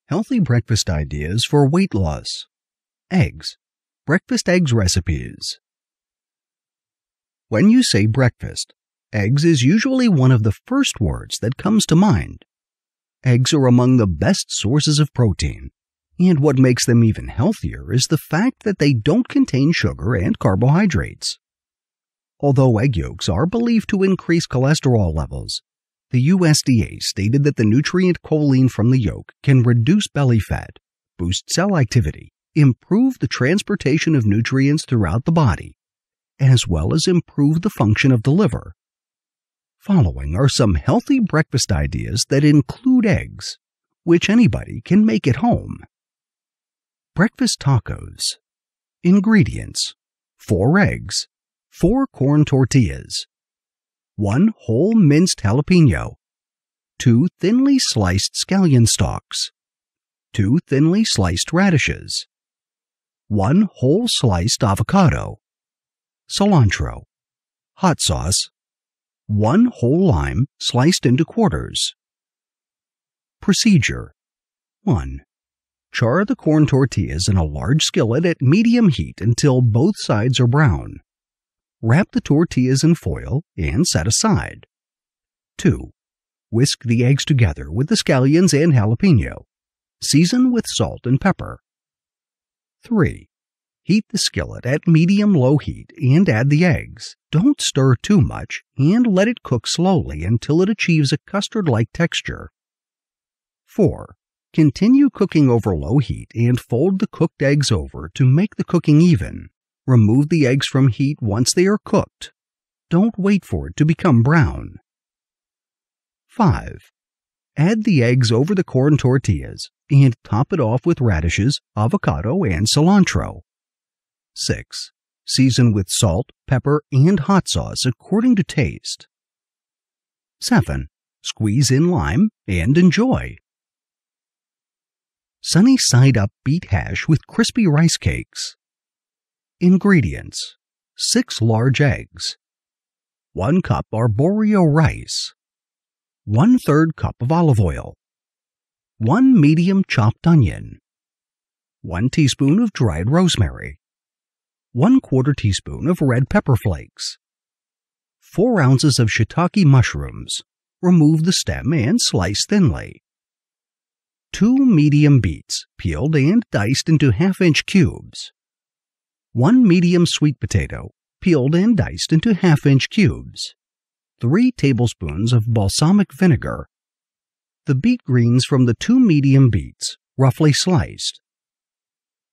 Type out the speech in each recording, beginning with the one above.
Healthy breakfast ideas for weight loss. Eggs. Breakfast eggs recipes. When you say breakfast, eggs is usually one of the first words that comes to mind. Eggs are among the best sources of protein, and what makes them even healthier is the fact that they don't contain sugar and carbohydrates. Although egg yolks are believed to increase cholesterol levels, the USDA stated that the nutrient choline from the yolk can reduce belly fat, boost cell activity, improve the transportation of nutrients throughout the body, as well as improve the function of the liver. Following are some healthy breakfast ideas that include eggs, which anybody can make at home. Breakfast tacos. Ingredients: 4 eggs, 4 corn tortillas, 1 whole minced jalapeno, 2 thinly sliced scallion stalks, 2 thinly sliced radishes, 1 whole sliced avocado, cilantro, hot sauce, 1 whole lime sliced into quarters. Procedure: 1. Char the corn tortillas in a large skillet at medium heat until both sides are brown. Wrap the tortillas in foil and set aside. 2. Whisk the eggs together with the scallions and jalapeno. Season with salt and pepper. 3. Heat the skillet at medium-low heat and add the eggs. Don't stir too much and let it cook slowly until it achieves a custard-like texture. 4. Continue cooking over low heat and fold the cooked eggs over to make the cooking even. Remove the eggs from heat once they are cooked. Don't wait for it to become brown. 5. Add the eggs over the corn tortillas and top it off with radishes, avocado, and cilantro. 6. Season with salt, pepper, and hot sauce according to taste. 7. Squeeze in lime and enjoy. Sunny side up beet hash with crispy rice cakes. Ingredients: 6 large eggs, 1 cup arborio rice, 1/3 cup of olive oil, 1 medium chopped onion, 1 teaspoon of dried rosemary, 1/4 teaspoon of red pepper flakes, 4 ounces of shiitake mushrooms, remove the stem and slice thinly, 2 medium beets, peeled and diced into half-inch cubes, 1 medium sweet potato, peeled and diced into half-inch cubes, 3 tablespoons of balsamic vinegar, the beet greens from the 2 medium beets, roughly sliced,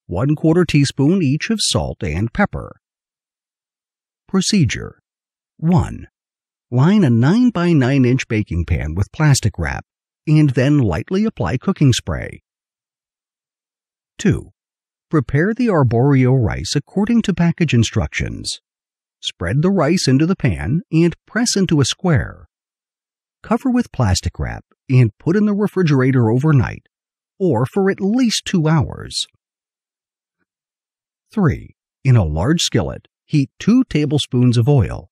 1/4 teaspoon each of salt and pepper. Procedure: 1. Line a 9 by 9 inch baking pan with plastic wrap, and then lightly apply cooking spray. 2. Prepare the arborio rice according to package instructions. Spread the rice into the pan and press into a square. Cover with plastic wrap and put in the refrigerator overnight, or for at least 2 hours. 3. In a large skillet, heat 2 tablespoons of oil.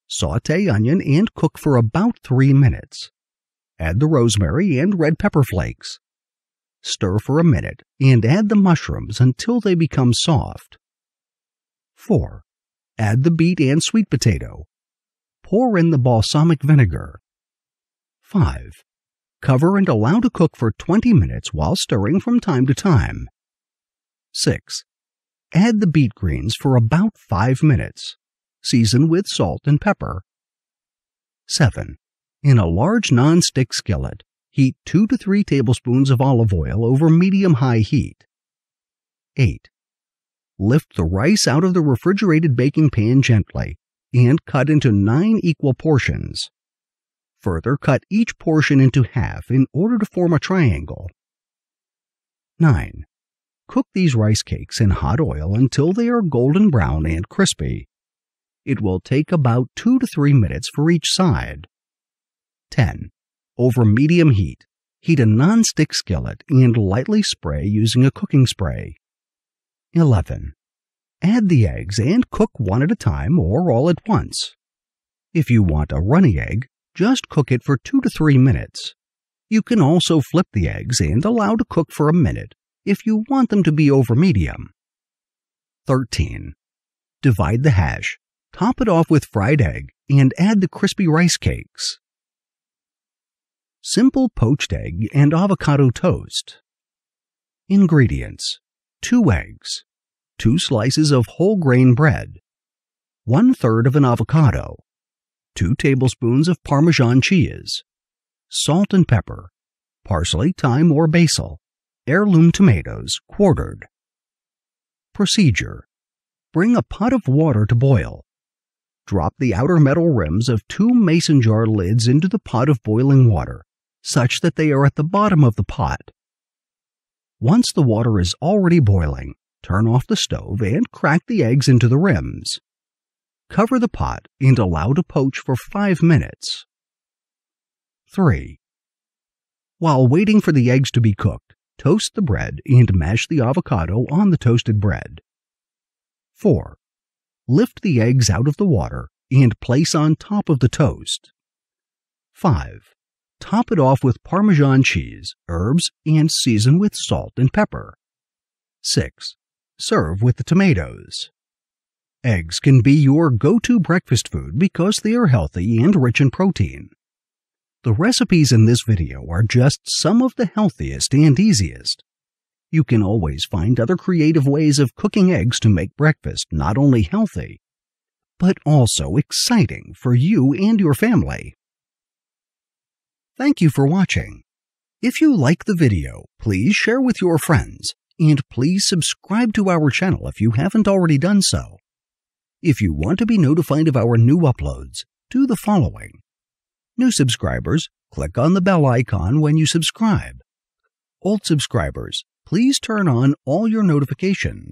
Sauté onion and cook for about 3 minutes. Add the rosemary and red pepper flakes. Stir for a minute and add the mushrooms until they become soft. 4. Add the beet and sweet potato. Pour in the balsamic vinegar. 5. Cover and allow to cook for 20 minutes while stirring from time to time. 6. Add the beet greens for about 5 minutes. Season with salt and pepper. 7. In a large non-stick skillet, heat 2 to 3 tablespoons of olive oil over medium-high heat. 8. Lift the rice out of the refrigerated baking pan gently and cut into 9 equal portions. Further, cut each portion into half in order to form a triangle. 9. Cook these rice cakes in hot oil until they are golden brown and crispy. It will take about 2 to 3 minutes for each side. 10. Over medium heat, heat a non-stick skillet and lightly spray using a cooking spray. 11. Add the eggs and cook one at a time or all at once. If you want a runny egg, just cook it for 2 to 3 minutes. You can also flip the eggs and allow to cook for a minute if you want them to be over medium. 13. Divide the hash, top it off with fried egg, and add the crispy rice cakes. Simple poached egg and avocado toast. Ingredients: 2 eggs, 2 slices of whole grain bread, 1/3 of an avocado, 2 tablespoons of Parmesan cheese, salt and pepper, parsley, thyme or basil, heirloom tomatoes quartered. Procedure: bring a pot of water to boil. Drop the outer metal rims of 2 mason jar lids into the pot of boiling water, such that they are at the bottom of the pot. Once the water is already boiling, turn off the stove and crack the eggs into the rims. Cover the pot and allow to poach for 5 minutes. 3. While waiting for the eggs to be cooked, toast the bread and mash the avocado on the toasted bread. 4. Lift the eggs out of the water and place on top of the toast. 5. Top it off with Parmesan cheese, herbs, and season with salt and pepper. 6. Serve with the tomatoes. Eggs can be your go-to breakfast food because they are healthy and rich in protein. The recipes in this video are just some of the healthiest and easiest. You can always find other creative ways of cooking eggs to make breakfast not only healthy, but also exciting for you and your family. Thank you for watching. If you like the video, please share with your friends, and please subscribe to our channel if you haven't already done so. If you want to be notified of our new uploads, do the following. New subscribers, click on the bell icon when you subscribe. Old subscribers, please turn on all your notifications.